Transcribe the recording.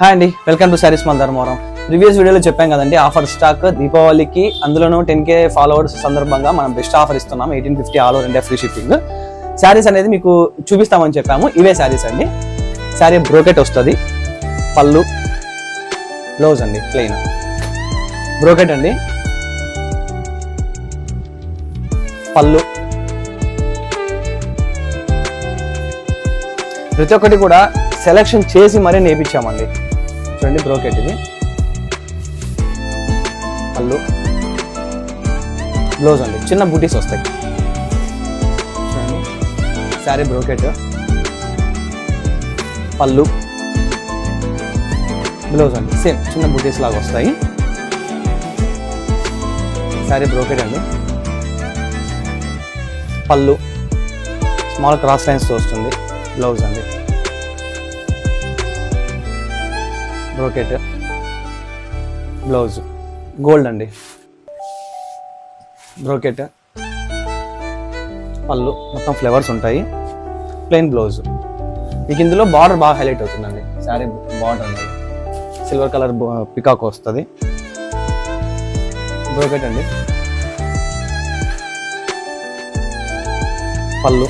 Hi అండి, welcome to saris mall Dharmavaram. Previous వీడియోలో చెప్పాం కదండి, ఆఫర్ స్టాక్ దీపావళికి, అందులోనూ 10K ఫాలోవర్స్ సందర్భంగా మనం బెస్ట్ ఆఫర్ ఇస్తున్నాం. 1850 all over India free shipping. Saris అనేది మీకు చూపిస్తామని చెప్పాము. ఇవే శారీస్ అండి. శారీ బ్రోకెట్ వస్తుంది, పళ్ళు, బ్లౌజ్ అండి ప్లెయిన్ బ్రోకెట్ అండి, పళ్ళు. ప్రతి ఒక్కటి కూడా సెలెక్షన్ చేసి మరీ నేర్పించామండి. చూడండి, బ్రోకెట్ ఇది, పళ్ళు, బ్లౌజ్ అండి. చిన్న బూటీస్ వస్తాయి. చూడండి, శారీ బ్రోకెట్, పళ్ళు, బ్లౌజ్ అండి. సేమ్ చిన్న బూటీస్ లాగా వస్తాయి. శారీ బ్రోకెట్ అండి, పళ్ళు స్మాల్ క్రాస్ లైన్స్ వస్తుంది, బ్లౌజ్ అండి, బ్రోకెట్, బ్లౌజ్ గోల్డ్ అండి, బ్రోకెట్, పళ్ళు మొత్తం ఫ్లేవర్స్ ఉంటాయి, ప్లెయిన్ బ్లౌజ్. మీకు ఇందులో బార్డర్ బాగా హైలైట్ అవుతుందండి. శారీ బార్డర్ అండి సిల్వర్ కలర్ పికాక్ వస్తుంది, బ్రోకెట్ అండి, పళ్ళు,